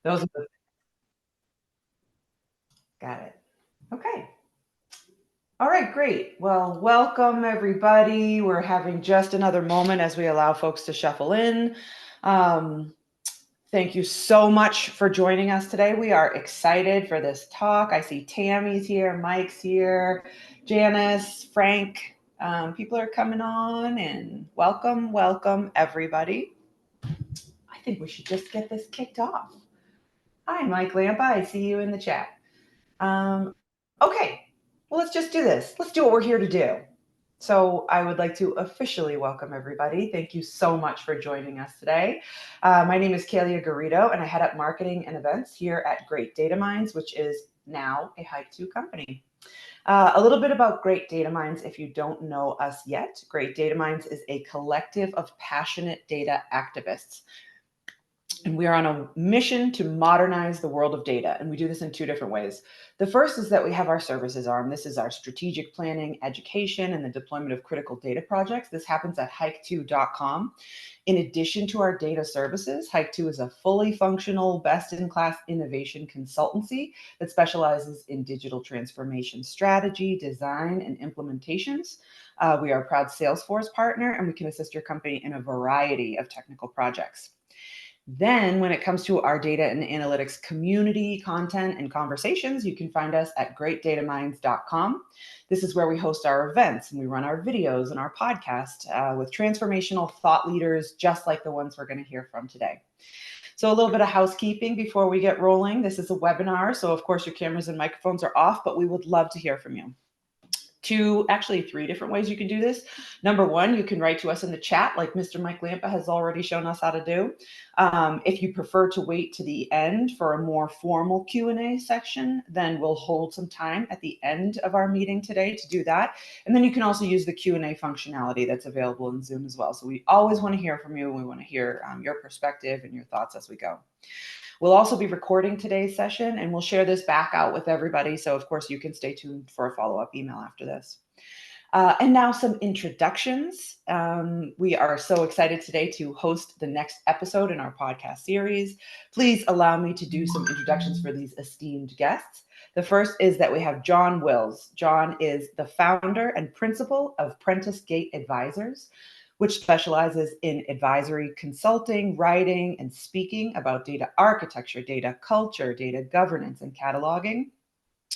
Those are the, got it. Okay. All right, great. Well, welcome everybody. We're having just another moment as we allow folks to shuffle in. Um, Thank you so much for joining us today. We are excited for this talk. I see Tammy's here, Mike's here, Janice, Frank. People are coming on, and welcome everybody. I think we should just get this kicked off. Hi, Mike Lampa. I see you in the chat. Okay, well, let's just do this. Let's do what we're here to do. So I would like to officially welcome everybody. Thank you so much for joining us today. My name is Kalia Garrido, and I head up marketing and events here at Great Data Minds, which is now a Hike2 company. A little bit about Great Data Minds if you don't know us yet. Great Data Minds is a collective of passionate data activists. And we are on a mission to modernize the world of data. And we do this in two different ways. The first is that we have our services arm. This is our strategic planning, education, and the deployment of critical data projects. This happens at hike2.com. In addition to our data services, Hike2 is a fully functional, best-in-class innovation consultancy that specializes in digital transformation strategy, design, and implementations. We are a proud Salesforce partner, and we can assist your company in a variety of technical projects. Then when it comes to our data and analytics community, content, and conversations, you can find us at greatdataminds.com. This is where we host our events and we run our videos and our podcast with transformational thought leaders just like the ones we're going to hear from today. So a little bit of housekeeping before we get rolling. This is a webinar, so of course your cameras and microphones are off, but we would love to hear from you. Actually three different ways you can do this. Number one, you can write to us in the chat like Mr. Mike Lampa has already shown us how to do. If you prefer to wait to the end for a more formal Q&A section, then we'll hold some time at the end of our meeting today to do that. And then you can also use the Q&A functionality that's available in Zoom as well. So we always want to hear from you. We want to hear your perspective and your thoughts as we go. We'll also be recording today's session and we'll share this back out with everybody. So of course you can stay tuned for a follow-up email after this. And now some introductions. We are so excited today to host the next episode in our podcast series. Please allow me to do some introductions for these esteemed guests. The first is that we have John Wills. John is the founder and principal of Prentice Gate Advisors, which specializes in advisory consulting, writing, and speaking about data architecture, data culture, data governance, and cataloging.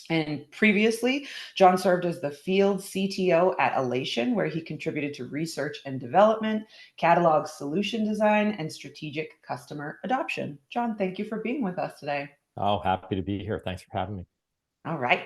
And previously, John served as the field CTO at Elation, where he contributed to research and development, catalog solution design, and strategic customer adoption. John, thank you for being with us today. Oh, happy to be here. Thanks for having me. All right.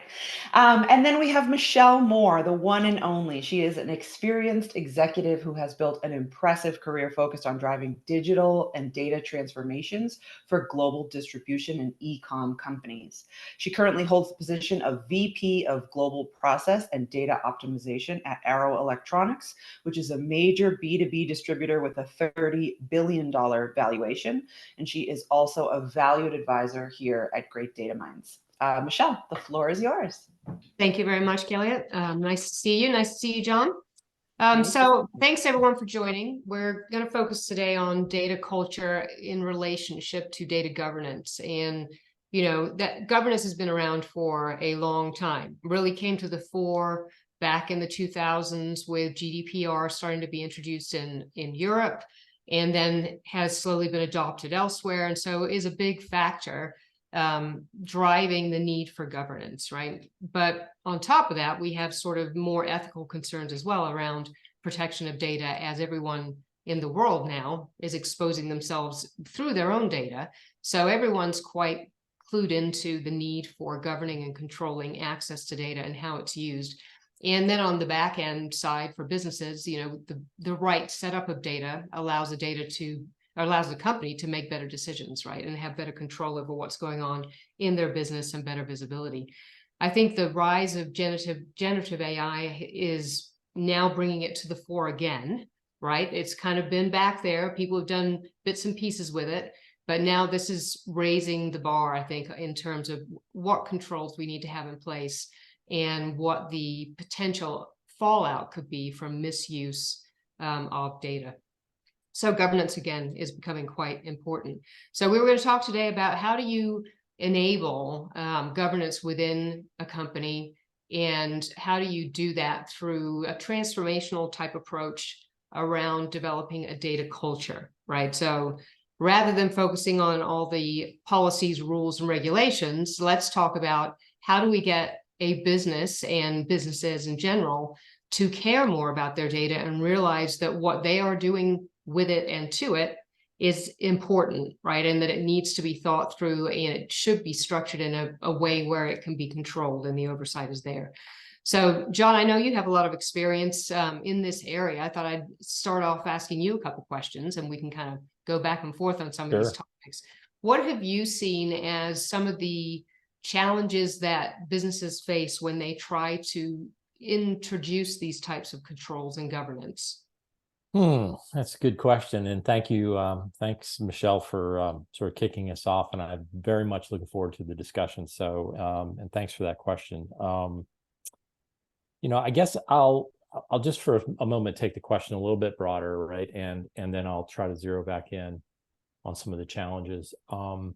And then we have Michelle Moore, the one and only. She is an experienced executive who has built an impressive career focused on driving digital and data transformations for global distribution and e-com companies. She currently holds the position of VP of Global Process and Data Optimization at Arrow Electronics, which is a major B2B distributor with a $30 billion valuation. And she is also a valued advisor here at Great Data Minds. Michelle, the floor is yours. Thank you very much, Kelly. Nice to see you. Nice to see you, John. So thanks everyone for joining. We're going to focus today on data culture in relationship to data governance. And, you know, that governance has been around for a long time. Really came to the fore back in the 2000s with GDPR starting to be introduced in Europe, and then has slowly been adopted elsewhere. And so it is a big factor driving the need for governance, right? But on top of that, we have sort of more ethical concerns as well around protection of data, as everyone in the world now is exposing themselves through their own data. So everyone's quite clued into the need for governing and controlling access to data and how it's used. And then on the back end side for businesses, you know, the right setup of data allows the company to make better decisions, right? And have better control over what's going on in their business and better visibility. I think the rise of generative AI is now bringing it to the fore again, right? It's kind of been back there. People have done bits and pieces with it, but now this is raising the bar, I think, in terms of what controls we need to have in place and what the potential fallout could be from misuse of data. So governance, again, is becoming quite important. So we were going to talk today about how do you enable governance within a company, and how do you do that through a transformational type approach around developing a data culture, right? So rather than focusing on all the policies, rules, and regulations, let's talk about how do we get a business and businesses in general to care more about their data and realize that what they are doing with it and to it is important, right? And that it needs to be thought through, and it should be structured in a way where it can be controlled and the oversight is there. So, John, I know you have a lot of experience in this area. I thought I'd start off asking you a couple questions, and we can kind of go back and forth on some of these topics. What have you seen as some of the challenges that businesses face when they try to introduce these types of controls and governance? That's a good question. And thank you. Thanks, Michelle, for sort of kicking us off. And I'm very much looking forward to the discussion. So, and thanks for that question. I guess I'll just for a moment take the question a little bit broader, right? And then I'll try to zero back in on some of the challenges. I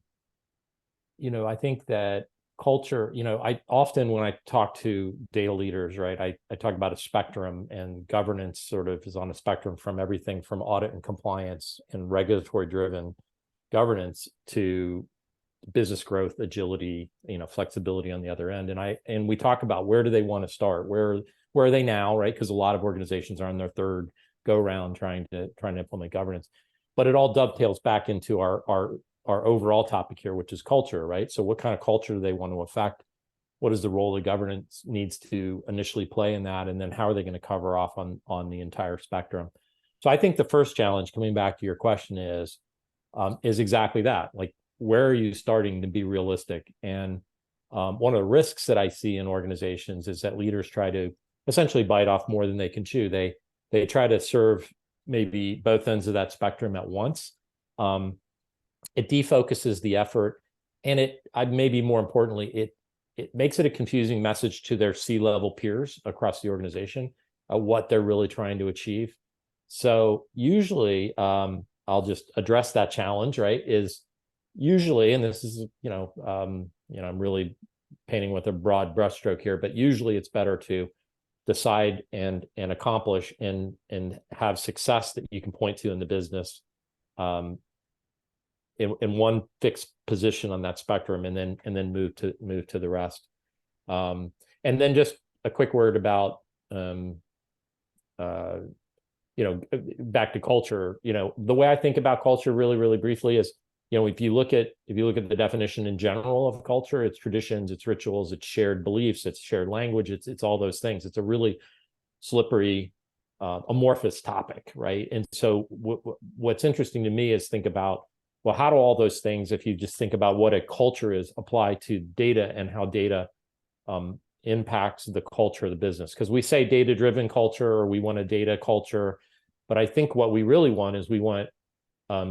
think that culture, I often, when I talk to data leaders, right, I talk about a spectrum, and governance sort of is on a spectrum from everything from audit and compliance and regulatory driven governance to business growth, agility, flexibility on the other end. And we talk about where do they want to start? Where are they now, right? Because a lot of organizations are on their third go round trying to implement governance. But it all dovetails back into our overall topic here, which is culture, right? So what kind of culture do they want to affect? What is the role the governance needs to initially play in that? And then how are they going to cover off on the entire spectrum? So I think the first challenge, coming back to your question, is exactly that. Like, where are you starting to be realistic? And one of the risks that I see in organizations is that leaders try to essentially bite off more than they can chew. They try to serve maybe both ends of that spectrum at once. It defocuses the effort, and it maybe more importantly, it makes it a confusing message to their C-level peers across the organization what they're really trying to achieve. So usually, I'll just address that challenge, right? Is usually, and this is I'm really painting with a broad brushstroke here, but usually it's better to decide and accomplish and have success that you can point to in the business in one fixed position on that spectrum, and then move to the rest. And then just a quick word about back to culture. The way I think about culture really, really briefly is, if you look at the definition in general of culture, it's traditions, it's rituals, it's shared beliefs, it's shared language, it's all those things. It's a really slippery, amorphous topic, right? And so what's interesting to me is think about, well, how do all those things, if you just think about what a culture is, apply to data and how data impacts the culture of the business? Because we say data-driven culture, or we want a data culture, but I think what we really want is we want a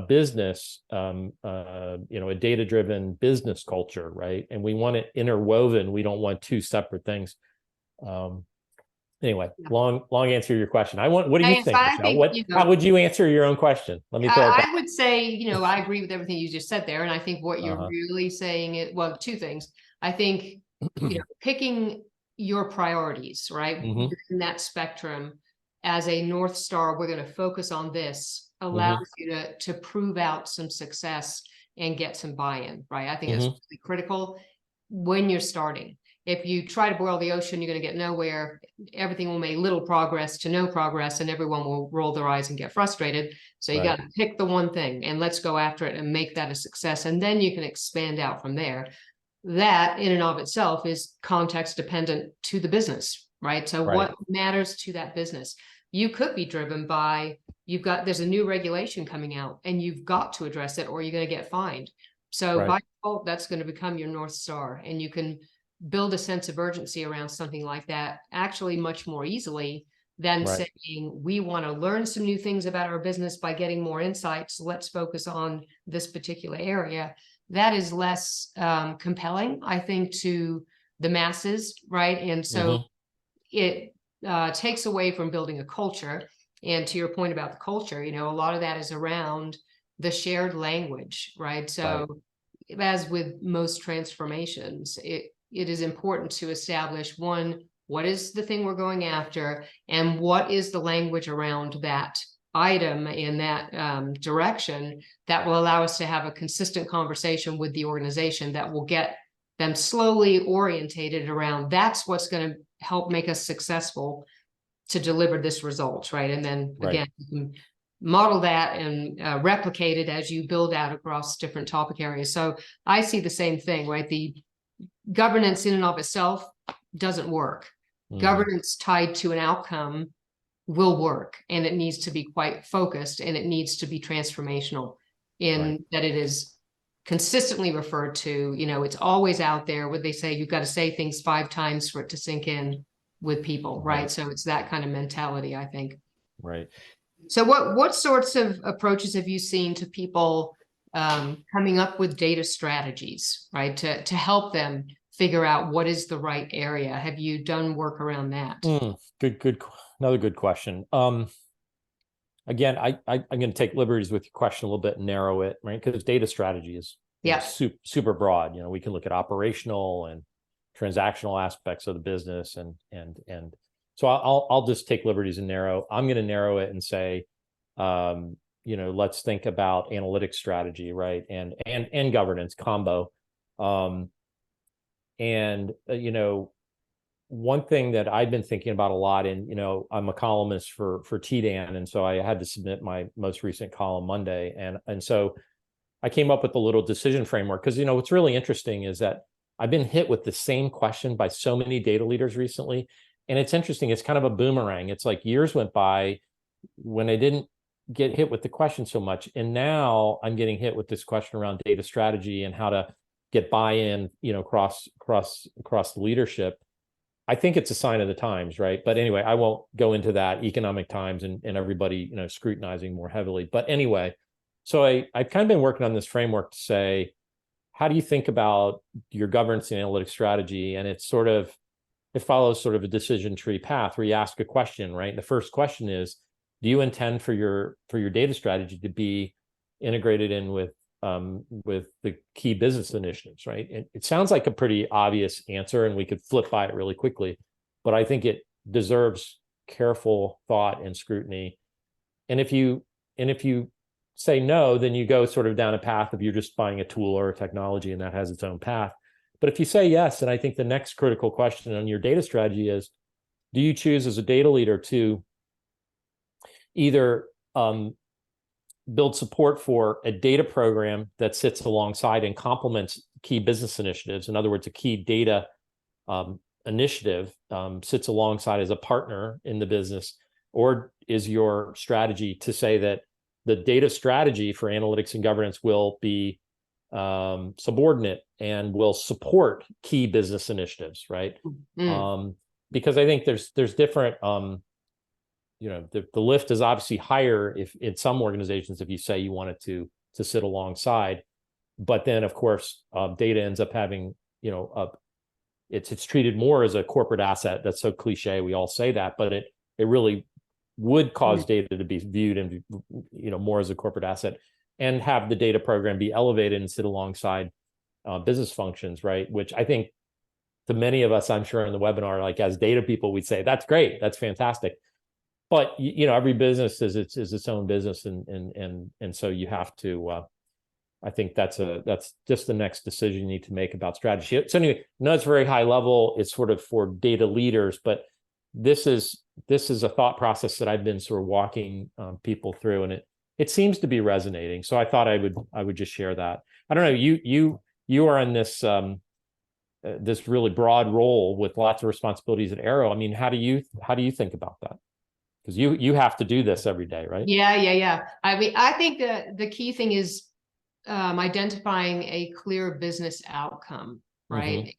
business, a data-driven business culture, right? And we want it interwoven. We don't want two separate things. Anyway, long answer to your question. What do you think, Michelle? How would you answer your own question? Let me throw it back. I would say, I agree with everything you just said there. And I think what you're really saying is, well, two things. I think, picking your priorities, right? In that spectrum as a North Star, we're going to focus on this, allows you to prove out some success and get some buy-in, right? I think it's really critical when you're starting. If you try to boil the ocean, you're going to get nowhere. Everything will make little progress to no progress, and everyone will roll their eyes and get frustrated. So you got to pick the one thing and let's go after it and make that a success. And then you can expand out from there. That in and of itself is context dependent to the business, right? So what matters to that business? You could be driven by, there's a new regulation coming out and you've got to address it or you're going to get fined. So by default, that's going to become your North Star, and you can build a sense of urgency around something like that actually much more easily than saying, we want to learn some new things about our business by getting more insights. Let's focus on this particular area. That is less compelling, I think, to the masses, right? And so it takes away from building a culture. And to your point about the culture, a lot of that is around the shared language, right? So as with most transformations, it is important to establish, one, what is the thing we're going after, and what is the language around that item in that direction that will allow us to have a consistent conversation with the organization that will get them slowly orientated around that's what's going to help make us successful to deliver this result, right? And then again, you can model that and replicate it as you build out across different topic areas. So I see the same thing, right? The governance in and of itself doesn't work. Governance tied to an outcome will work, and it needs to be quite focused, and it needs to be transformational in that it is consistently referred to. It's always out there where they say you've got to say things 5 times for it to sink in with people, right? So it's that kind of mentality, I think. Right. So what sorts of approaches have you seen to people coming up with data strategies, right? To help them figure out what is the right area. Have you done work around that? Good. Another good question. Again, I'm going to take liberties with your question a little bit and narrow it, right? Because data strategy is super broad. We can look at operational and transactional aspects of the business, and so I'll just take liberties and narrow. I'm going to narrow it and say, let's think about analytics strategy, right? And governance combo. One thing that I've been thinking about a lot, and I'm a columnist for TDAN, and so I had to submit my most recent column Monday, and so I came up with a little decision framework, because what's really interesting is that I've been hit with the same question by so many data leaders recently, and it's interesting. It's kind of a boomerang. It's like years went by when I didn't get hit with the question so much, and now I'm getting hit with this question around data strategy and how to get buy-in, across the leadership. I think it's a sign of the times, right? But anyway, I won't go into that, economic times and everybody, scrutinizing more heavily. But anyway, so I've kind of been working on this framework to say, how do you think about your governance and analytics strategy? And it follows sort of a decision tree path where you ask a question, right? The first question is, do you intend for your data strategy to be integrated in with the key business initiatives, right? It sounds like a pretty obvious answer, and we could flip by it really quickly, but I think it deserves careful thought and scrutiny. And if you say no, then you go sort of down a path of you're just buying a tool or a technology, and that has its own path. But if you say yes, then I think the next critical question on your data strategy is, do you choose as a data leader to either build support for a data program that sits alongside and complements key business initiatives? In other words, a key data initiative sits alongside as a partner in the business, or is your strategy to say that the data strategy for analytics and governance will be subordinate and will support key business initiatives, right? Because I think there's different the lift is obviously higher if in some organizations, if you say you want it to sit alongside, but then of course data ends up having it's treated more as a corporate asset. That's so cliche, we all say that, but it really would cause data to be viewed and more as a corporate asset, and have the data program be elevated and sit alongside business functions, right? Which I think to many of us, I'm sure in the webinar, like as data people, we'd say that's great, that's fantastic. But every business is its own business, and so you have to. I think that's just the next decision you need to make about strategy. So anyway, no, it's very high level. It's sort of for data leaders, but this is a thought process that I've been sort of walking people through, and it seems to be resonating. So I thought I would just share that. I don't know. You are in this this really broad role with lots of responsibilities at Arrow. I mean, how do you think about that? Because you have to do this every day, right? Yeah. I mean, I think the key thing is identifying a clear business outcome, right?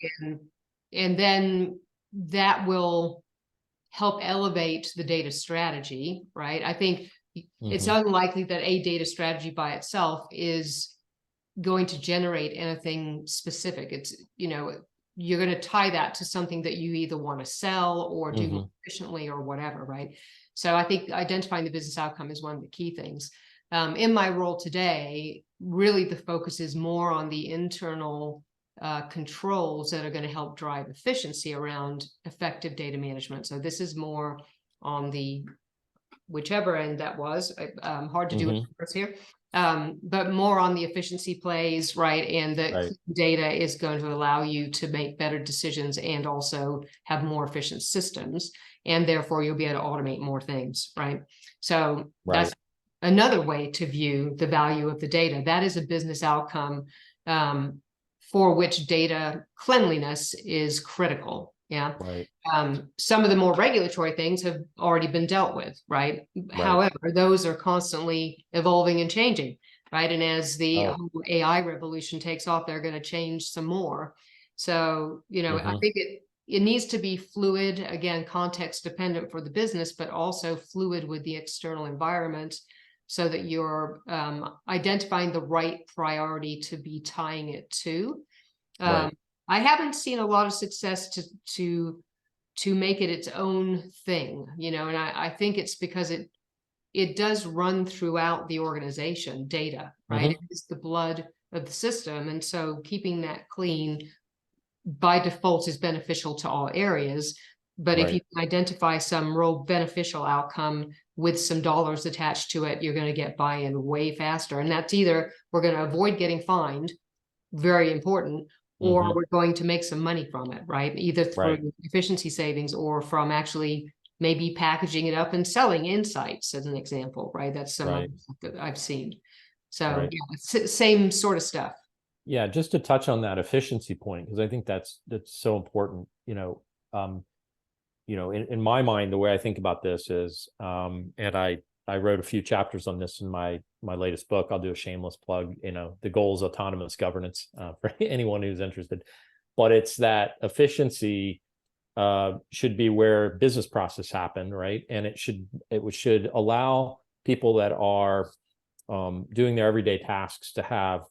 And then that will help elevate the data strategy, right? I think it's unlikely that a data strategy by itself is going to generate anything specific. It's, you're going to tie that to something that you either want to sell or do more efficiently or whatever, right? So I think identifying the business outcome is one of the key things. In my role today, really the focus is more on the internal controls that are going to help drive efficiency around effective data management. So this is more on the whichever end that was, hard to do it here, but more on the efficiency plays, right? And the data is going to allow you to make better decisions and also have more efficient systems. And therefore you'll be able to automate more things, right? So that's another way to view the value of the data. That is a business outcome for which data cleanliness is critical. Yeah. Right. Some of the more regulatory things have already been dealt with, right? However, those are constantly evolving and changing, right? And as the whole AI revolution takes off, they're going to change some more. So, you know, I think it needs to be fluid, again, context dependent for the business, but also fluid with the external environment, so that you're identifying the right priority to be tying it to. I haven't seen a lot of success to make it its own thing, you know, and I think it's because it does run throughout the organization, data, right? It is the blood of the system. And so keeping that clean by default is beneficial to all areas. But if you can identify some real beneficial outcome with some dollars attached to it, you're going to get buy-in way faster. And that's either we're going to avoid getting fined, very important, or we're going to make some money from it, right? Either through efficiency savings or from actually maybe packaging it up and selling insights as an example, right? That's some of the stuff that I've seen. So yeah, same sort of stuff. Yeah, just to touch on that efficiency point, because I think that's so important. In my mind, the way I think about this is, and I wrote a few chapters on this in my latest book. I'll do a shameless plug. The goal is autonomous governance for anyone who's interested. But it's that efficiency should be where business process happen, right? And it should allow people that are doing their everyday tasks to have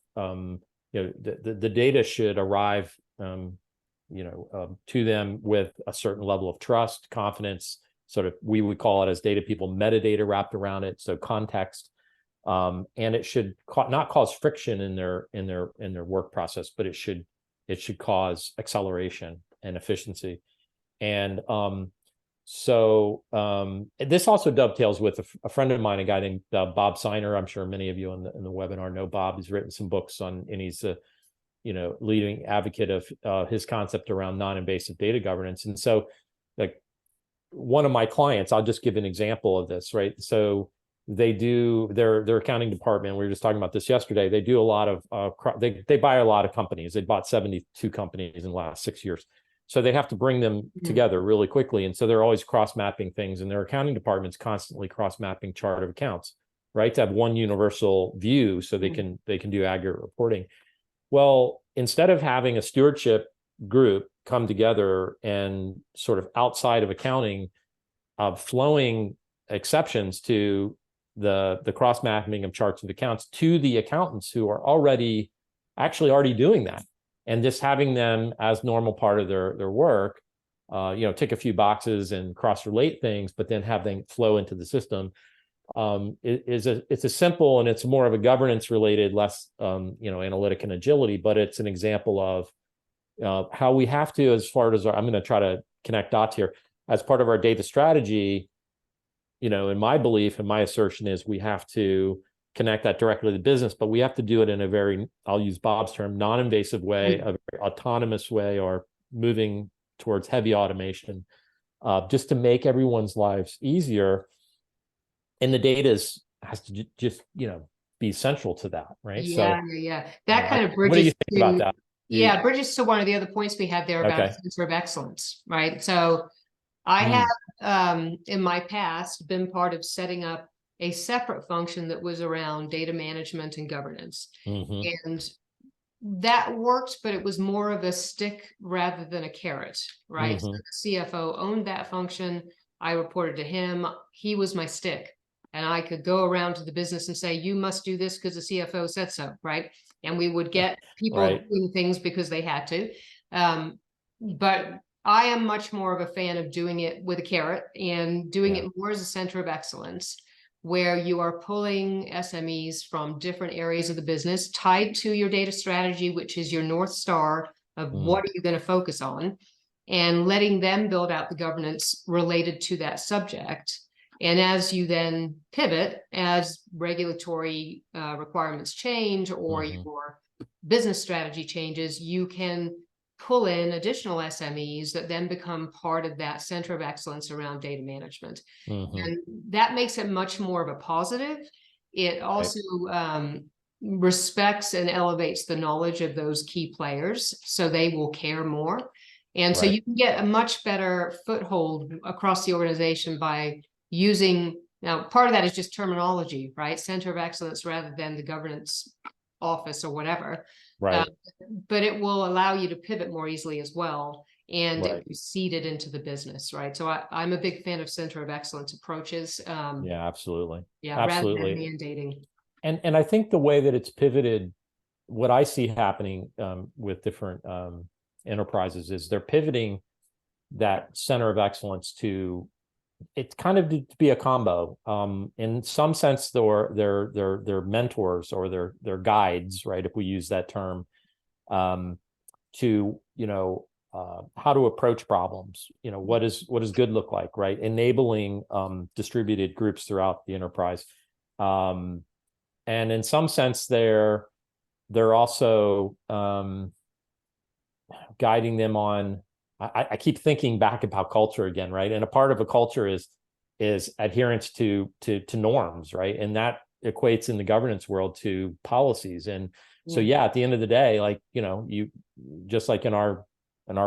the data should arrive to them with a certain level of trust, confidence. Sort of, we would call it as data people, metadata wrapped around it, so context, and it should not cause friction in their work process, but it should cause acceleration and efficiency. And this also dovetails with a friend of mine, a guy named Bob Seiner. I'm sure many of you in the webinar know Bob. He's written some books and he's a leading advocate of his concept around non-invasive data governance. And so, like, one of my clients, I'll just give an example of this, right? So they do their accounting department. We were just talking about this yesterday. They do a lot of they buy a lot of companies. They bought 72 companies in the last 6 years. So they have to bring them together really quickly. And so they're always cross-mapping things, and their accounting department's constantly cross-mapping chart of accounts, right? To have one universal view so they can do aggregate reporting. Well, instead of having a stewardship group come together and sort of outside of accounting, flowing exceptions to the cross mapping of charts of accounts to the accountants who are already doing that, and just having them as normal part of their work, tick a few boxes and cross relate things, but then have them flow into the system. It's a simple, and it's more of a governance related, less analytic and agility, but it's an example of how we have to, as far as I'm going to try to connect dots here, as part of our data strategy, in my belief and my assertion is we have to connect that directly to the business, but we have to do it in a very, I'll use Bob's term, non-invasive way, a very autonomous way, or moving towards heavy automation, just to make everyone's lives easier. And the data has to just, be central to that, right? Yeah. That kind of bridges. What do you think about that? Yeah, bridges to one of the other points we had there about center of excellence, right? So I have, in my past, been part of setting up a separate function that was around data management and governance. And that worked, but it was more of a stick rather than a carrot, right? So the CFO owned that function. I reported to him. He was my stick. And I could go around to the business and say, you must do this because the CFO said so, right? And we would get people doing things because they had to. But I am much more of a fan of doing it with a carrot and doing Yeah. it more as a center of excellence, where you are pulling SMEs from different areas of the business tied to your data strategy, which is your North Star of what are you going to focus on, and letting them build out the governance related to that subject. And as you then pivot, as regulatory requirements change or your business strategy changes, you can pull in additional SMEs that then become part of that center of excellence around data management. And that makes it much more of a positive. It also respects and elevates the knowledge of those key players, so they will care more. And so you can get a much better foothold across the organization by using, now part of that is just terminology, right? Center of excellence rather than the governance office or whatever. Right. But it will allow you to pivot more easily as well, and Right. it seed it into the business, right? So I'm a big fan of center of excellence approaches. Yeah, absolutely. Yeah, Absolutely. rather than mandating. And I think the way that it's pivoted, what I see happening with different enterprises is they're pivoting that center of excellence to, it's kind of to be a combo. In some sense, they're mentors or they're guides, right? If we use that term, to, how to approach problems, what does good look like, right? Enabling distributed groups throughout the enterprise. And in some sense, they're also guiding them on, I keep thinking back about culture again, right? And a part of a culture is adherence to norms, right? And that equates in the governance world to policies. And so, yeah, at the end of the day, like, you just like in our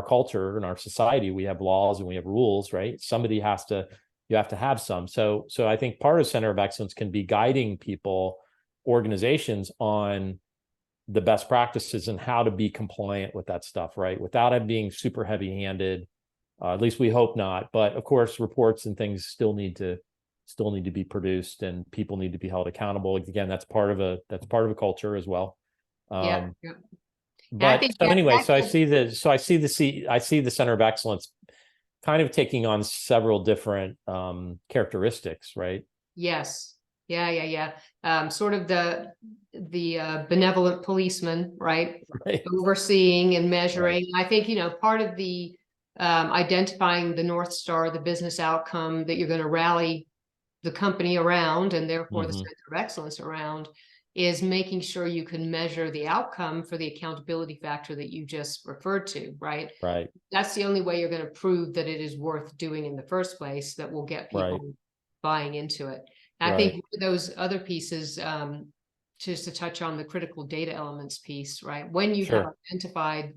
culture, in our society, we have laws and we have rules, right? You have to have some. So I think part of center of excellence can be guiding people, organizations on the best practices and how to be compliant with that stuff, right? Without it being super heavy-handed, at least we hope not. But of course, reports and things still need to be produced, and people need to be held accountable. Again, that's part of a culture as well. Yeah. But so anyway, I see the center of excellence kind of taking on several different characteristics, right? Yes. Yeah. Sort of the benevolent policeman, right? Overseeing and measuring. I think, part of the identifying the North Star, the business outcome that you're going to rally the company around, and therefore the center of excellence around, is making sure you can measure the outcome for the accountability factor that you just referred to, right? Right. That's the only way you're going to prove that it is worth doing in the first place, that will get people buying into it. I think those other pieces, just to touch on the critical data elements piece, right? When you have identified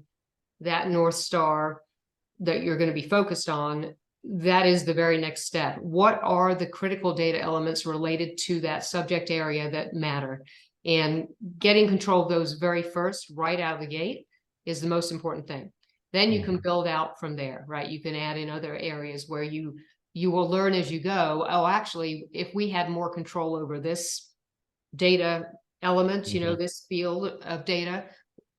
that North Star that you're going to be focused on, that is the very next step. What are the critical data elements related to that subject area that matter? And getting control of those very first, right out of the gate, is the most important thing. Then you can build out from there, right? You can add in other areas where you will learn as you go. Oh, actually, if we had more control over this data element, this field of data,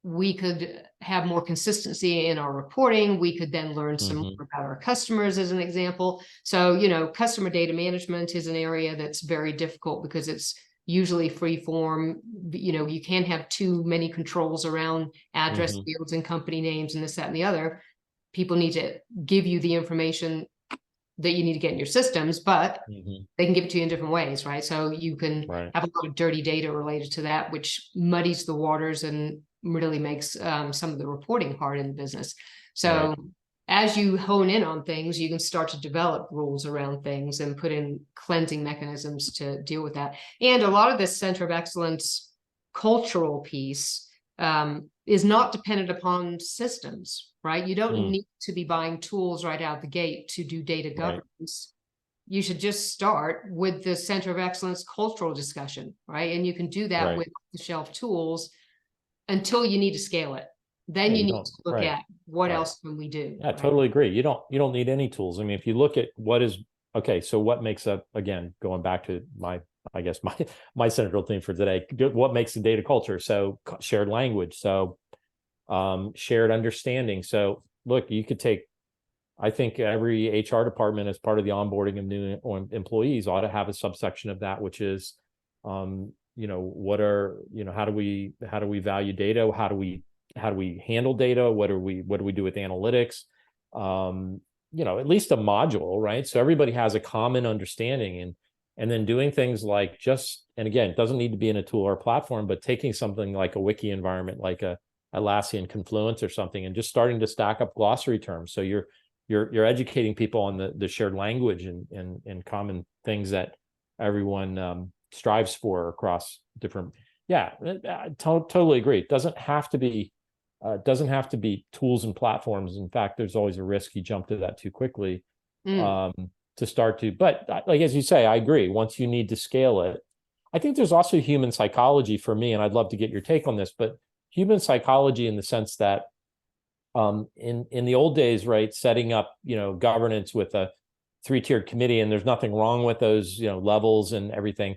we could have more consistency in our reporting. We could then learn some more about our customers, as an example. So, customer data management is an area that's very difficult because it's usually free form. You can't have too many controls around address fields and company names and this, that, and the other. People need to give you the information that you need to get in your systems, but they can give it to you in different ways, right? So you can have a lot of dirty data related to that, which muddies the waters and really makes some of the reporting hard in the business. So as you hone in on things, you can start to develop rules around things and put in cleansing mechanisms to deal with that. And a lot of this center of excellence cultural piece is not dependent upon systems, right? You don't need to be buying tools right out the gate to do data governance. You should just start with the center of excellence cultural discussion, right? And you can do that with off-the-shelf tools until you need to scale it. Then you need to look at what else can we do. I totally agree. You don't need any tools. I mean, if you look at so what makes up, again, going back to my central theme for today, what makes a data culture? So shared language, so shared understanding. So look, you could take I think every HR department, as part of the onboarding of new employees, ought to have a subsection of that, which is, what are, how do we value data? How do we handle data? What do we do with analytics? At least a module, right? So everybody has a common understanding, and then doing things like and again, it doesn't need to be in a tool or platform, but taking something like a wiki environment, like a Atlassian Confluence or something, and just starting to stack up glossary terms. So you're educating people on the shared language and common things that everyone strives for across different. Yeah, I totally agree. It doesn't have to be tools and platforms. In fact, there's always a risk you jump to that too quickly to start to. But like, as you say, I agree. Once you need to scale it, I think there's also human psychology for me, and I'd love to get your take on this, but human psychology in the sense that in the old days, right, setting up, governance with a 3-tiered committee, and there's nothing wrong with those, levels and everything,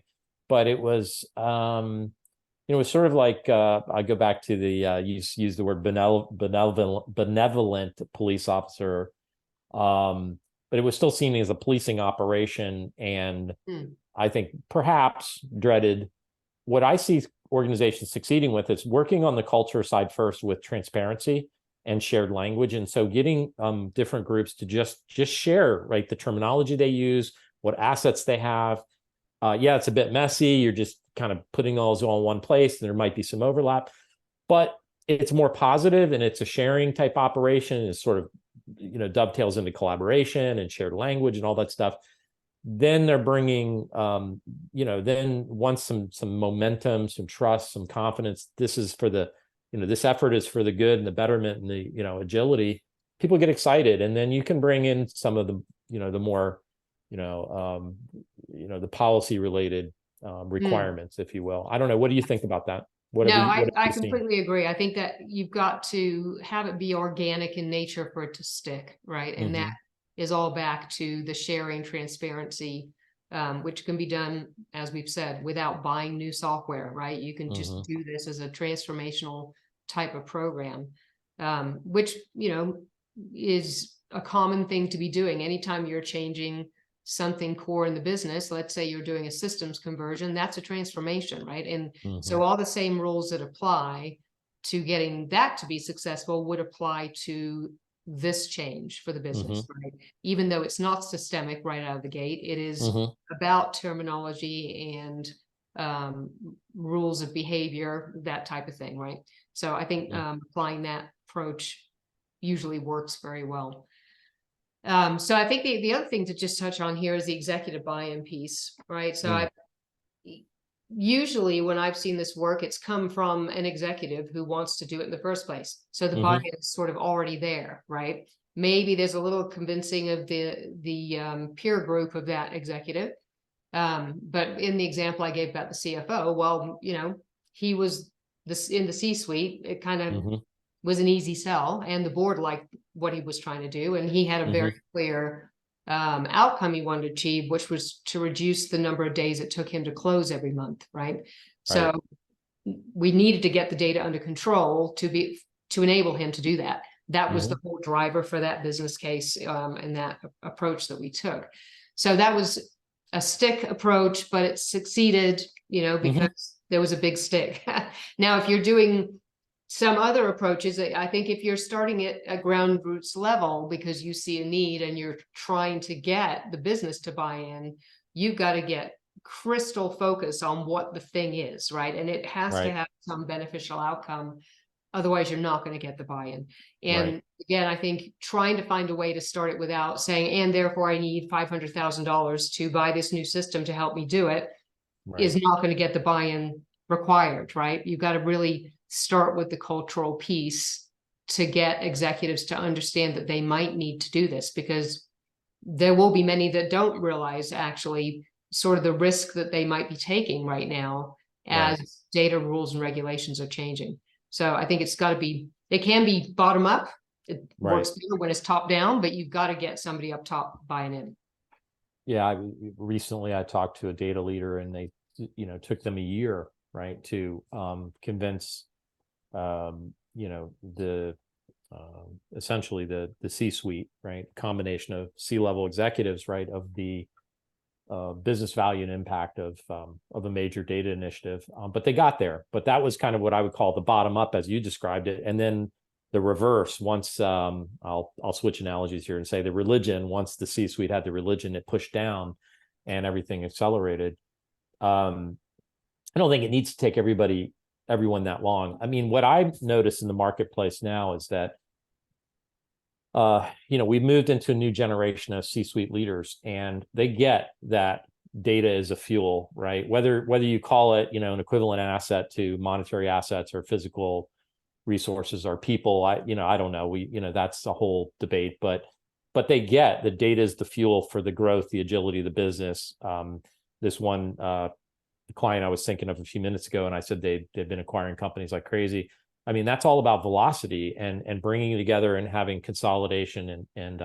but it was, it was sort of like, I go back to the, use the word benevolent police officer, but it was still seen as a policing operation. And I think perhaps dreaded. What I see organizations succeeding with is working on the culture side first with transparency and shared language. And so getting different groups to just share, right, the terminology they use, what assets they have. Yeah, it's a bit messy. You're just kind of putting those all in one place, and there might be some overlap, but it's more positive, and it's a sharing type operation. It sort of, dovetails into collaboration and shared language and all that stuff. Then they're bringing, then once some momentum, some trust, some confidence, this is for the, this effort is for the good and the betterment and the, agility, people get excited. And then you can bring in some of the, the more, the policy related requirements, if you will. I don't know. What do you think about that? I completely agree. I think that you've got to have it be organic in nature for it to stick, right? And that is all back to the sharing, transparency, which can be done, as we've said, without buying new software, right? You can just do this as a transformational type of program, which, is a common thing to be doing. Anytime you're changing something core in the business, let's say you're doing a systems conversion, that's a transformation, right? And so all the same rules that apply to getting that to be successful would apply to this change for the business, right? Even though it's not systemic right out of the gate, it is about terminology and rules of behavior, that type of thing, right? So I think applying that approach usually works very well. So I think the other thing to just touch on here is the executive buy-in piece, right? So usually when I've seen this work, it's come from an executive who wants to do it in the first place. So the buy-in is sort of already there, right? Maybe there's a little convincing of the peer group of that executive. But in the example I gave about the CFO, well, he was in the C-suite, it kind of was an easy sell, and the board liked what he was trying to do. And he had a very clear outcome he wanted to achieve, which was to reduce the number of days it took him to close every month, right? So we needed to get the data under control to enable him to do that. That was the whole driver for that business case and that approach that we took. So that was a stick approach, but it succeeded, because there was a big stick. Now, if you're doing some other approaches, I think if you're starting at a ground roots level because you see a need and you're trying to get the business to buy in, you've got to get crystal focus on what the thing is, right? And it has to have some beneficial outcome. Otherwise, you're not going to get the buy-in. And again, I think trying to find a way to start it without saying, and therefore I need $500,000 to buy this new system to help me do it, is not going to get the buy-in required, right? You've got to really start with the cultural piece to get executives to understand that they might need to do this, because there will be many that don't realize actually sort of the risk that they might be taking right now as data rules and regulations are changing. So I think it's got to be, it can be bottom up. It works better when it's top down, but you've got to get somebody up top buying in. Yeah, recently I talked to a data leader, and they, took them a year, right, to convince, the essentially the C-suite, right? Combination of C-level executives, right, of the business value and impact of a major data initiative. But they got there. But that was kind of what I would call the bottom up, as you described it, and then the reverse. Once I'll switch analogies here and say the religion. Once the C-suite had the religion, it pushed down, and everything accelerated. I don't think it needs to take everyone that long. I mean, what I've noticed in the marketplace now is that, we've moved into a new generation of C-suite leaders, and they get that data is a fuel, right? Whether you call it, an equivalent asset to monetary assets or physical resources or people, I don't know. That's a whole debate, but they get the data is the fuel for the growth, the agility of the business. This one client I was thinking of a few minutes ago, and I said they've been acquiring companies like crazy. I mean, that's all about velocity and bringing together and having consolidation and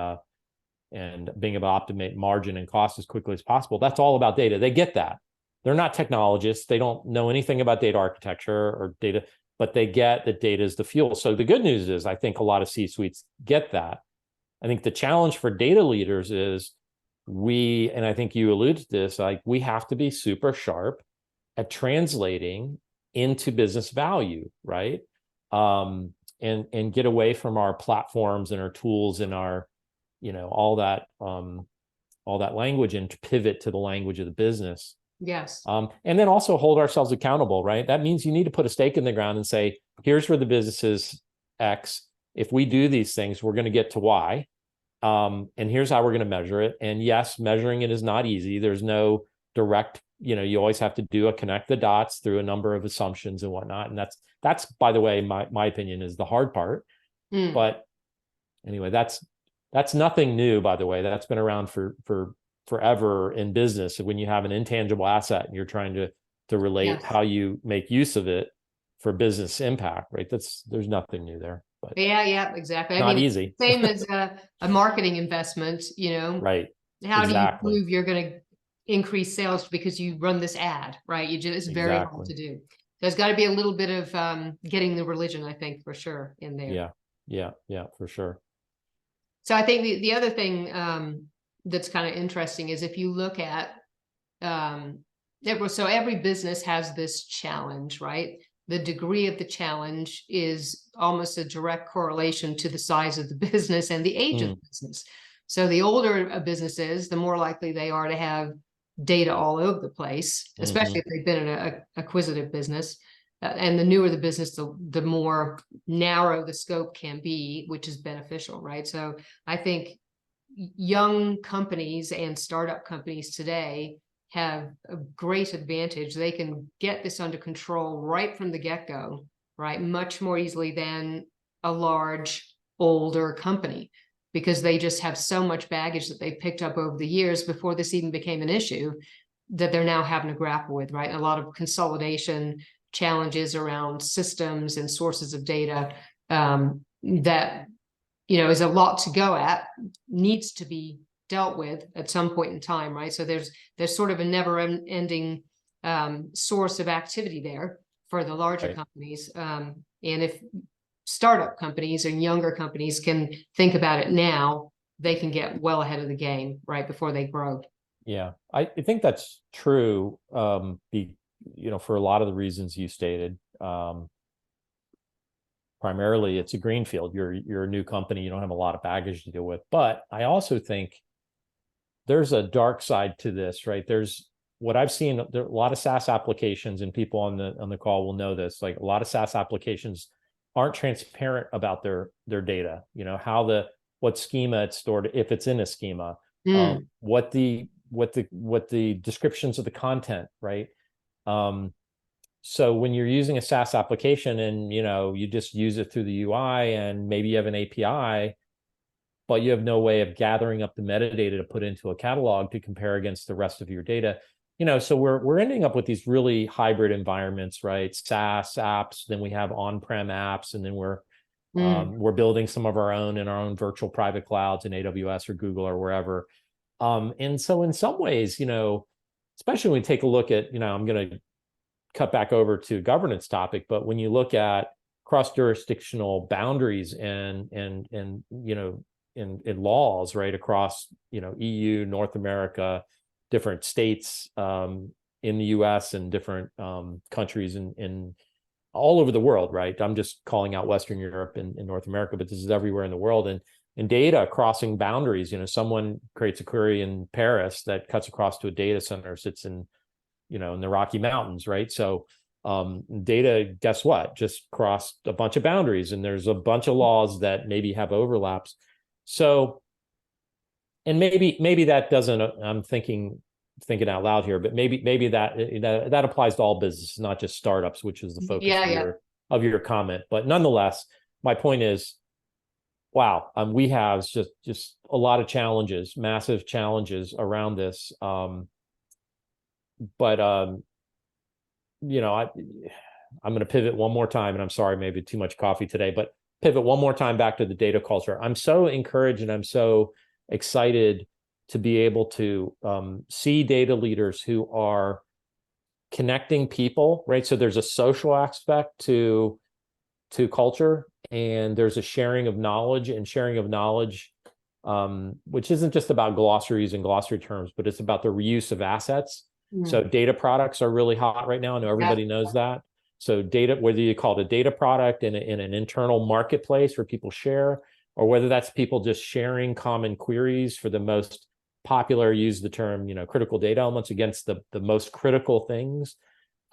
being able to optimize margin and cost as quickly as possible. That's all about data. They get that. They're not technologists. They don't know anything about data architecture or data, but they get that data is the fuel. So the good news is I think a lot of C-suites get that. I think the challenge for data leaders is and I think you alluded to this, like we have to be super sharp at translating into business value, right? And get away from our platforms and our tools and our, all that language, and to pivot to the language of the business. Yes. And then also hold ourselves accountable, right? That means you need to put a stake in the ground and say, here's where the business is X. If we do these things, we're going to get to Y. And here's how we're going to measure it. And yes, measuring it is not easy. There's no direct, you always have to connect the dots through a number of assumptions and whatnot. And that's by the way, my opinion is the hard part. But anyway, that's nothing new, by the way. That's been around for forever in business. When you have an intangible asset and you're trying to relate how you make use of it for business impact, right? There's nothing new there. But yeah, exactly. Not easy. Same as a marketing investment, Right. How exactly. do you prove you're going to increase sales because you run this ad, right? It's very hard to do. There's got to be a little bit of getting the religion, I think, for sure, in there. Yeah, for sure. So I think the other thing that's kind of interesting is if you look at, so every business has this challenge, right? The degree of the challenge is almost a direct correlation to the size of the business and the age of the business. So the older a business is, the more likely they are to have data all over the place, especially if they've been in an acquisitive business. And the newer the business, the more narrow the scope can be, which is beneficial, right? So I think young companies and startup companies today have a great advantage. They can get this under control right from the get-go, right? Much more easily than a large, older company, because they just have so much baggage that they've picked up over the years before this even became an issue that they're now having to grapple with, right? A lot of consolidation challenges around systems and sources of data that, is a lot to go at, needs to be dealt with at some point in time, right? So there's sort of a never-ending source of activity there for the larger companies. And if startup companies and younger companies can think about it now, they can get well ahead of the game, right, before they grow. Yeah, I think that's true. For a lot of the reasons you stated. Primarily, it's a greenfield. You're a new company. You don't have a lot of baggage to deal with. But I also think there's a dark side to this, right? There's what I've seen. There are a lot of SaaS applications, and people on the call will know this. Like a lot of SaaS applications aren't transparent about their data. What schema it's stored, if it's in a schema, what the descriptions of the content, right? So when you're using a SaaS application and you just use it through the UI and maybe you have an API, but you have no way of gathering up the metadata to put into a catalog to compare against the rest of your data. So we're ending up with these really hybrid environments, right? SaaS apps, then we have on-prem apps, and then we're building some of our own in our own virtual private clouds in AWS or Google or wherever. And so in some ways, especially when we take a look at, I'm going to cut back over to governance topic, but when you look at cross-jurisdictional boundaries and you know, in laws, right, across, you know, EU, North America, different states in the US, and different countries in all over the world, right? I'm just calling out Western Europe and North America, but this is everywhere in the world. And data crossing boundaries, you know, someone creates a query in Paris that cuts across to a data center, sits in, you know, in the Rocky Mountains, right? So data, guess what, just crossed a bunch of boundaries, and there's a bunch of laws that maybe have overlaps. So, and maybe that doesn't, I'm thinking out loud here, but maybe that applies to all businesses, not just startups, which is the focus of your comment. But nonetheless, my point is, wow, we have just a lot of challenges, massive challenges around this. But you know, I'm going to pivot one more time, and I'm sorry, maybe too much coffee today, but pivot one more time back to the data culture. I'm so encouraged and I'm so excited to be able to see data leaders who are connecting people, right? So there's a social aspect to culture, and there's a sharing of knowledge, which isn't just about glossaries and glossary terms, but it's about the reuse of assets. So data products are really hot right now. I know everybody knows that. So data, whether you call it a data product in an internal marketplace where people share, or whether that's people just sharing common queries for the most popular, use the term, you know, critical data elements against the most critical things.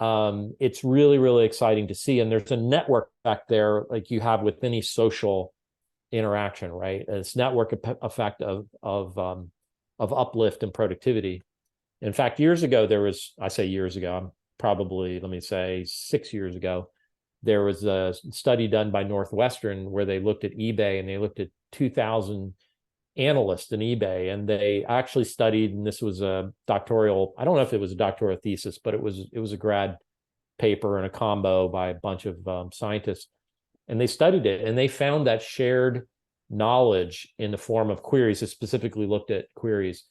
It's really, really exciting to see. And there's a network effect there, like you have with any social interaction, right? It's network effect of uplift and productivity. In fact, years ago, I say years ago, I'm probably, let me say 6 years ago, there was a study done by Northwestern where they looked at eBay, and they looked at 2,000 analysts in eBay, and they actually studied, and this was a doctoral, I don't know if it was a doctoral thesis, but it was a grad paper and a combo by a bunch of scientists, and they studied it, and they found that shared knowledge in the form of queries, it specifically looked at queries,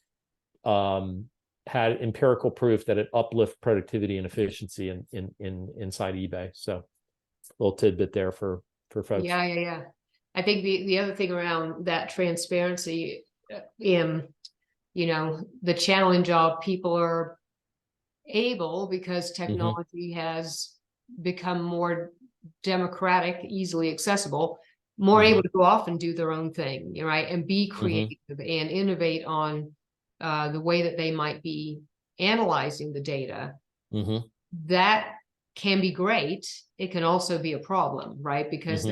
had empirical proof that it uplift productivity and efficiency inside eBay. So a little tidbit there for folks. Yeah. I think the other thing around that transparency, you know, the challenge of people are able, because technology has become more democratic, easily accessible, more able to go off and do their own thing, right? And be creative and innovate on the way that they might be analyzing the data. That can be great. It can also be a problem, right? Because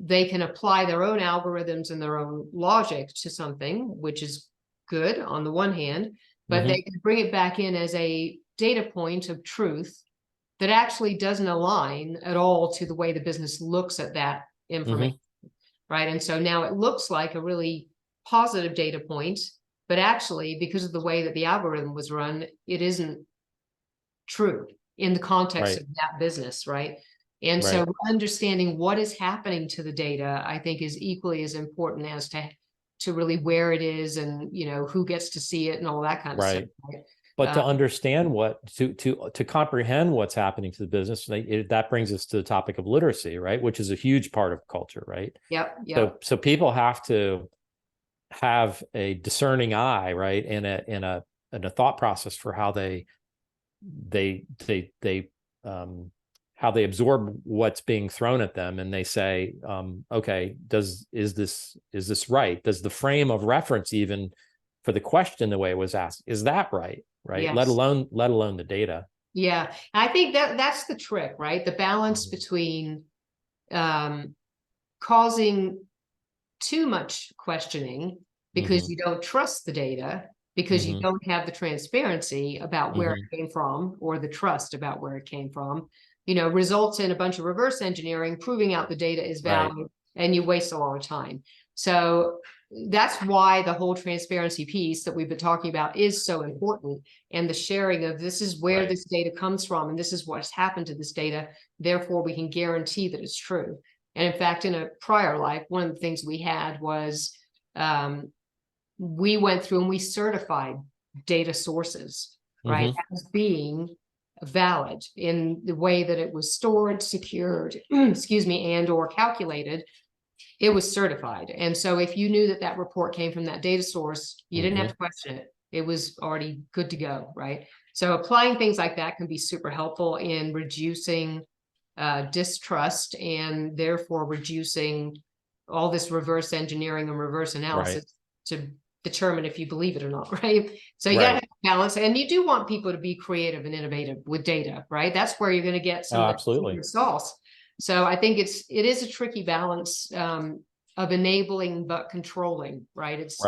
they can apply their own algorithms and their own logic to something, which is good on the one hand, but they can bring it back in as a data point of truth that actually doesn't align at all to the way the business looks at that information, right? And so now it looks like a really positive data point, but actually, because of the way that the algorithm was run, it isn't true in the context of that business, right? And so understanding what is happening to the data, I think, is equally as important as to really where it is, and, you know, who gets to see it and all that kind of stuff. Right? But to understand to comprehend what's happening to the business, that brings us to the topic of literacy, right? Which is a huge part of culture, right? Yep. So people have to have a discerning eye, right, and a thought process for how they how they absorb what's being thrown at them, and they say, okay, is this right? Does the frame of reference, even for the question, the way it was asked, is that right? Yes. Let alone the data. Yeah, I think that's the trick, right? The balance between causing too much questioning because you don't trust the data, because you don't have the transparency about where it came from, or the trust about where it came from, you know, results in a bunch of reverse engineering, proving out the data is valid, and you waste a lot of time. So that's why the whole transparency piece that we've been talking about is so important, and the sharing of, this is where this data comes from, and this is what's happened to this data, therefore we can guarantee that it's true. And in fact, in a prior life, one of the things we had was we went through and we certified data sources, right, as being valid in the way that it was stored, secured, excuse me, and or calculated, it was certified. And so if you knew that that report came from that data source, you didn't have to question it. It was already good to go, right? So applying things like that can be super helpful in reducing distrust, and therefore reducing all this reverse engineering and reverse analysis to determine if you believe it or not, right? So you gotta have balance, and you do want people to be creative and innovative with data, right? That's where you're going to get some of that secret sauce. So I think it is a tricky balance of enabling but controlling, right? It's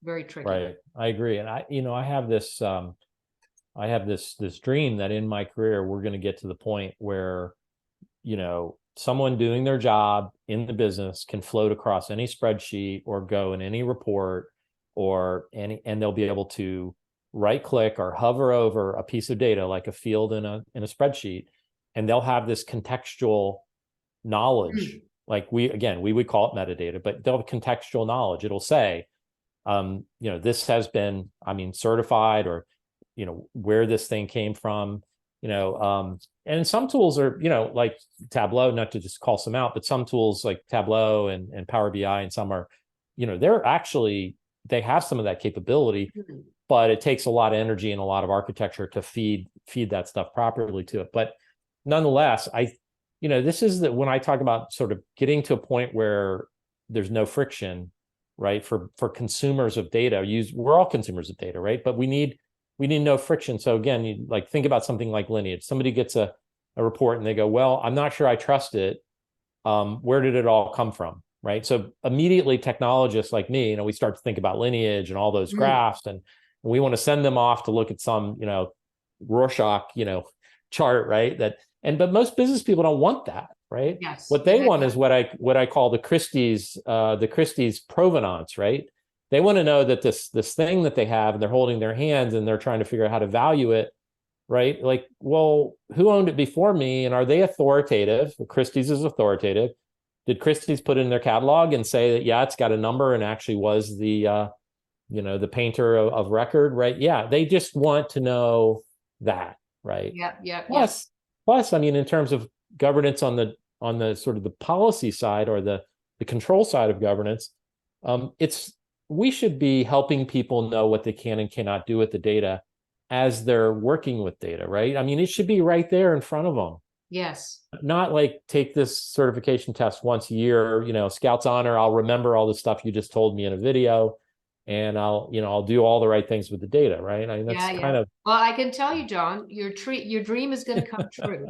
very tricky. Right. I agree. And I have this this dream that in my career we're going to get to the point where, someone doing their job in the business can float across any spreadsheet or go in any report and they'll be able to right click or hover over a piece of data like a field in a spreadsheet, and they'll have this contextual knowledge. Like we would call it metadata, but they'll have contextual knowledge. It'll say, this has been, certified, or, where this thing came from, and some tools are, like Tableau, not to just call some out, but some tools like Tableau and Power BI, and some are, they have some of that capability, but it takes a lot of energy and a lot of architecture to feed that stuff properly to it. But nonetheless, this is when I talk about sort of getting to a point where there's no friction, right? For consumers of data, we're all consumers of data, right? But we need no friction. So again, you think about something like Lineage. Somebody gets a report and they go, well, I'm not sure I trust it. Where did it all come from? Right. So immediately technologists like me, we start to think about Lineage and all those graphs, and we want to send them off to look at some, Rorschach, chart, right? But most business people don't want that, right? Yes. What they want is what I call the Christie's provenance, right? They want to know that this thing that they have and they're holding their hands and they're trying to figure out how to value it, right? Like, well, who owned it before me, and are they authoritative? Christie's is authoritative. Did Christie's put in their catalog and say that, yeah, it's got a number and actually was the the painter of record, right? Yeah, they just want to know that, right? Yeah. Plus, in terms of governance on the sort of the policy side or the control side of governance, we should be helping people know what they can and cannot do with the data as they're working with data, right? It should be right there in front of them. Yes. Not like take this certification test once a year, Scout's honor, I'll remember all the stuff you just told me in a video, and I'll do all the right things with the data, right? That's kind of. Well, I can tell you, John, your dream is going to come true,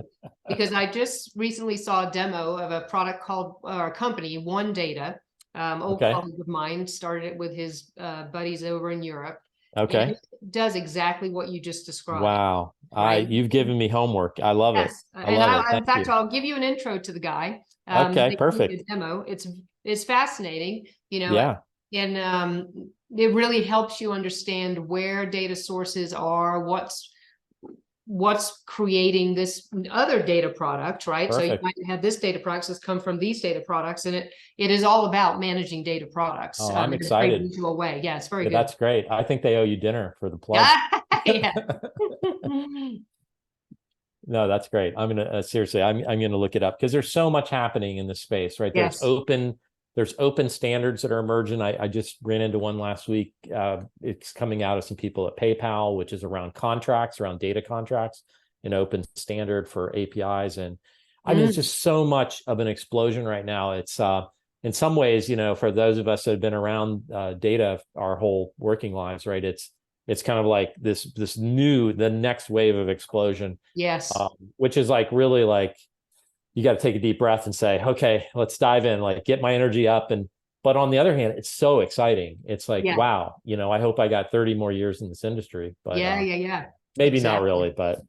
because I just recently saw a demo of a product called, or a company, One Data. Old colleague of mine started it with his buddies over in Europe. Okay. And it does exactly what you just described. Wow. Right? You've given me homework. I love it. I love it. In fact, I'll give you an intro to the guy. Okay, perfect. Demo. It's fascinating, Yeah. And it really helps you understand where data sources are, what's creating this other data product, right? Perfect. So you might have this data products that's come from these data products, and it is all about managing data products. Oh, I'm excited. Into a way. Yeah, it's very good. That's great. I think they owe you dinner for the plug. Yeah. No, that's great. I'm gonna seriously, I'm gonna look it up, because there's so much happening in this space, right? Yes. There's open standards that are emerging. I just ran into one last week. It's coming out of some people at PayPal, which is around data contracts, an open standard for APIs. And it's just so much of an explosion right now. It's in some ways, for those of us that have been around data our whole working lives, right? It's kind of like the next wave of explosion. Yes. Which is really you got to take a deep breath and say, okay, let's dive in, get my energy up. But on the other hand, it's so exciting. It's wow, I hope I got 30 more years in this industry. But yeah. Maybe exactly. Not really, but,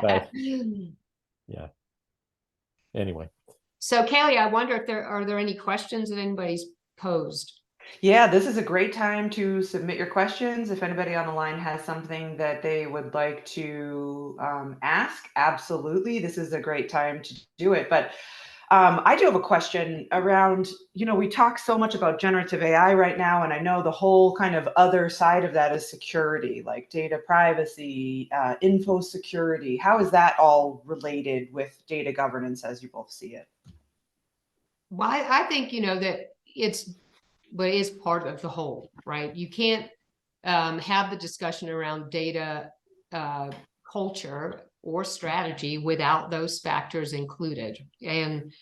but yeah. Anyway. So Kaylee, I wonder if are there any questions that anybody's posed? Yeah, this is a great time to submit your questions. If anybody on the line has something that they would like to ask, absolutely, this is a great time to do it. But I do have a question around, we talk so much about generative AI right now, and I know the whole kind of other side of that is security, like data privacy, info security. How is that all related with data governance as you both see it? Well, I think, that but it is part of the whole, right? You can't have the discussion around data culture or strategy without those factors included. And,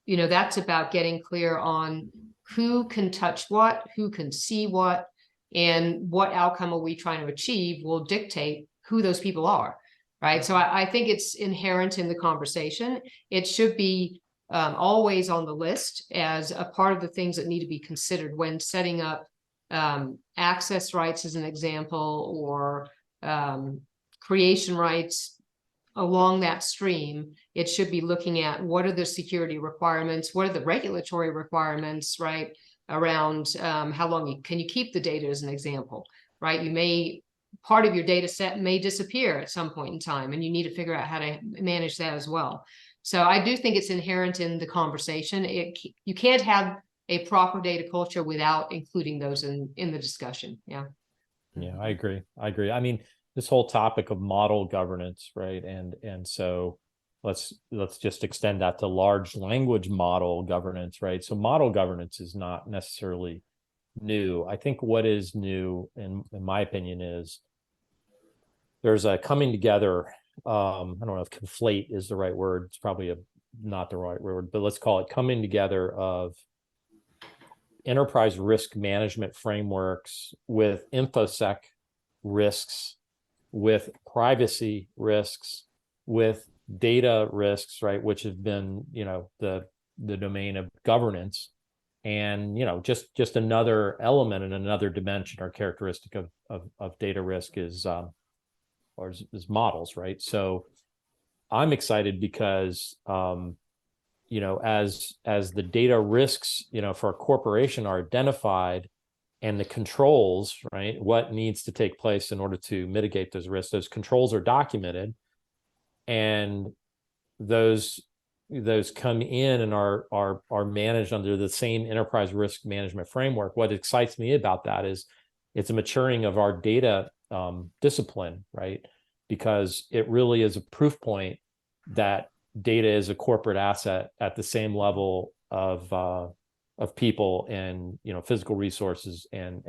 that's about getting clear on who can touch what, who can see what, and what outcome are we trying to achieve will dictate who those people are, right? So I think it's inherent in the conversation. It should be always on the list as a part of the things that need to be considered when setting up access rights as an example, or creation rights along that stream. It should be looking at what are the security requirements, what are the regulatory requirements, right, around how long can you keep the data as an example, right? Part of your data set may disappear at some point in time, and you need to figure out how to manage that as well. So I do think it's inherent in the conversation. You can't have a proper data culture without including those in the discussion. Yeah. Yeah, I agree. I mean, this whole topic of model governance, right? And so let's just extend that to large language model governance, right? So model governance is not necessarily new. I think what is new, in my opinion, is there's a coming together. I don't know if conflate is the right word. It's probably not the right word, but let's call it coming together of enterprise risk management frameworks with infosec risks, with privacy risks, with data risks, right, which have been, the domain of governance. And, just another element and another dimension or characteristic of data risk is models, right? So I'm excited because as the data risks, for a corporation are identified, and the controls, right, what needs to take place in order to mitigate those risks, those controls are documented, and those come in and are managed under the same enterprise risk management framework. What excites me about that is it's a maturing of our data discipline, right? Because it really is a proof point that data is a corporate asset at the same level of people and physical resources and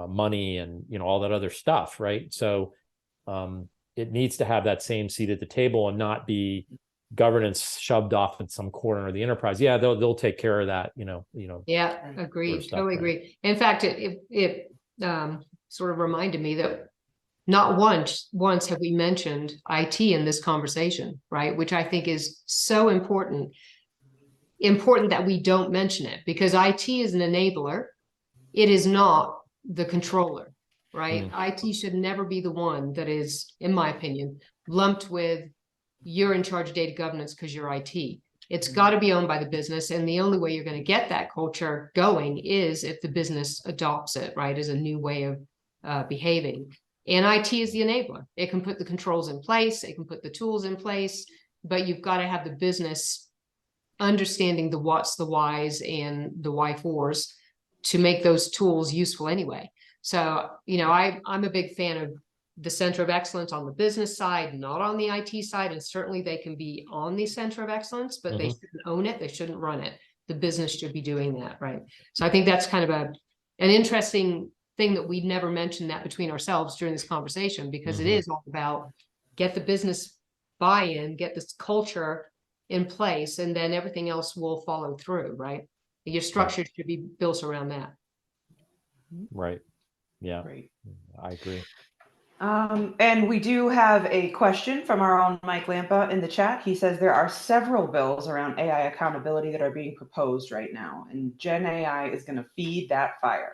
money and all that other stuff, right? So it needs to have that same seat at the table and not be governance shoved off in some corner of the enterprise. Yeah, they'll take care of that. Yeah, agree. Totally agree. In fact, it sort of reminded me that not once have we mentioned IT in this conversation, right? Which I think is so important that we don't mention it, because IT is an enabler. It is not the controller, right? IT should never be the one that is, in my opinion, lumped with you're in charge of data governance because you're IT. It's got to be owned by the business. And the only way you're going to get that culture going is if the business adopts it, right, as a new way of behaving. And IT is the enabler. It can put the controls in place. It can put the tools in place, but you've got to have the business understanding the what's, the whys, and the why fors to make those tools useful anyway. So, I'm a big fan of the center of excellence on the business side, not on the IT side. And certainly they can be on the center of excellence, but they shouldn't own it. They shouldn't run it. The business should be doing that, right? So I think that's kind of an interesting thing that we never mentioned that between ourselves during this conversation, because it is all about get the business buy-in, get this culture in place, and then everything else will follow through, right? Your structure should be built around that. Right. Yeah. Great. I agree. And we do have a question from our own Mike Lampa in the chat. He says there are several bills around AI accountability that are being proposed right now, and Gen AI is going to feed that fire.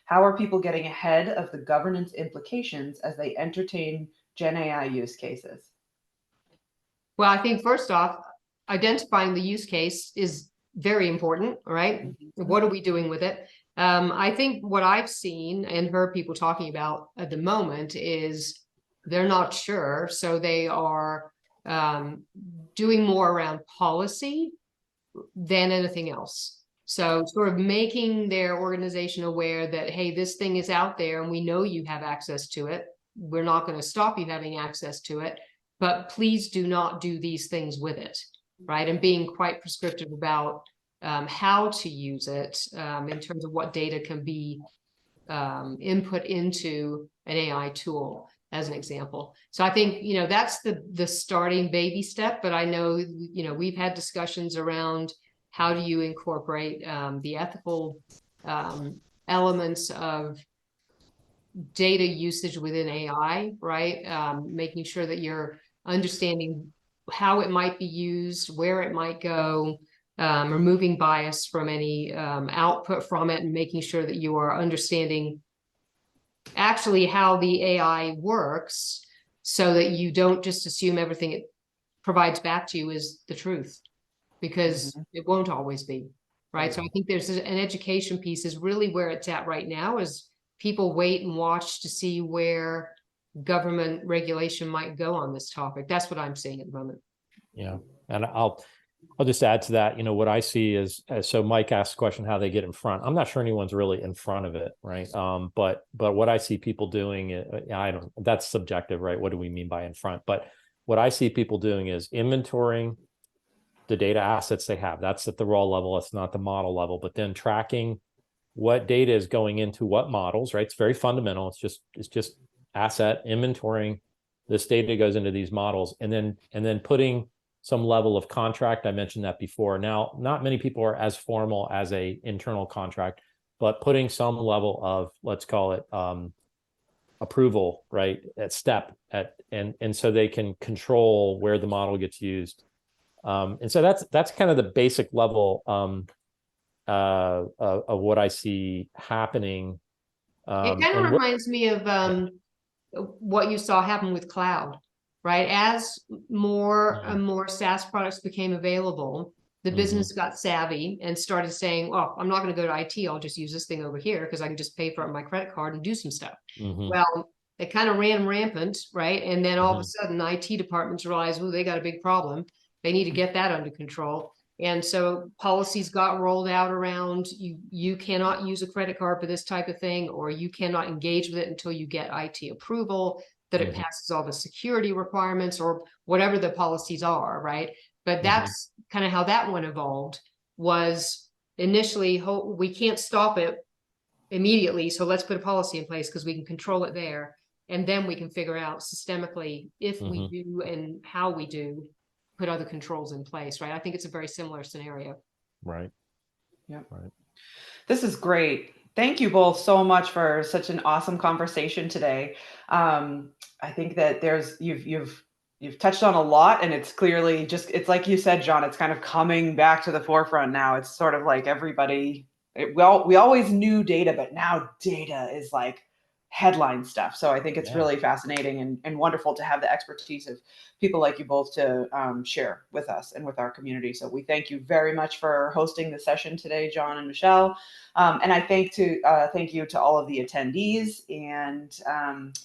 How are people getting ahead of the governance implications as they entertain Gen AI use cases? Well, I think first off, identifying the use case is very important, right? What are we doing with it? I think what I've seen and heard people talking about at the moment is they're not sure. So they are doing more around policy than anything else. So sort of making their organization aware that, hey, this thing is out there and we know you have access to it. We're not going to stop you having access to it, but please do not do these things with it, right? And being quite prescriptive about how to use it in terms of what data can be input into an AI tool, as an example. So I think, that's the starting baby step, but I know, we've had discussions around how do you incorporate the ethical elements of data usage within AI, right? Making sure that you're understanding how it might be used, where it might go, removing bias from any output from it, and making sure that you are understanding actually how the AI works, so that you don't just assume everything it provides back to you is the truth, because it won't always be, right? So I think there's an education piece is really where it's at right now, is people wait and watch to see where government regulation might go on this topic. That's what I'm seeing at the moment. Yeah. And I'll just add to that, what I see is, so Mike asked the question, how they get in front. I'm not sure anyone's really in front of it, right? But what I see people doing, that's subjective, right? What do we mean by in front? But what I see people doing is inventorying the data assets they have. That's at the raw level. It's not the model level, but then tracking what data is going into what models, right? It's very fundamental. It's just asset inventorying. This data goes into these models, and then putting some level of contract. I mentioned that before. Now, not many people are as formal as a internal contract, but putting some level of, let's call it approval, right, and so they can control where the model gets used. And so that's kind of the basic level of what I see happening. It kind of reminds me of what you saw happen with cloud, right? As more and more SaaS products became available, the business got savvy and started saying, well, I'm not going to go to IT. I'll just use this thing over here because I can just pay for it on my credit card and do some stuff. Well, it kind of ran rampant, right? And then all of a sudden, IT departments realized, oh, they got a big problem. They need to get that under control. And so policies got rolled out around you cannot use a credit card for this type of thing, or you cannot engage with it until you get IT approval, that it passes all the security requirements, or whatever the policies are, right? But that's kind of how that one evolved, was initially, we can't stop it immediately, so let's put a policy in place because we can control it there. And then we can figure out systemically if we do and how we do put other controls in place, right? I think it's a very similar scenario. Right. Yeah. Right. This is great. Thank you both so much for such an awesome conversation today. I think that you've touched on a lot, and it's clearly it's like you said, John, it's kind of coming back to the forefront now. It's sort of like everybody, we always knew data, but now data is like headline stuff. So I think it's really fascinating and wonderful to have the expertise of people like you both to share with us and with our community. So we thank you very much for hosting the session today, John and Michelle. And I thank you to all of the attendees. And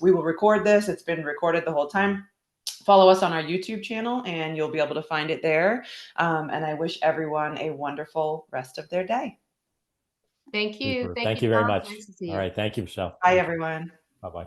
we will record this. It's been recorded the whole time. Follow us on our YouTube channel and you'll be able to find it there. And I wish everyone a wonderful rest of their day. Thank you. Super. Thank you very much. Nice to see you. All right. Thank you, Michelle. Bye, everyone. Bye-bye.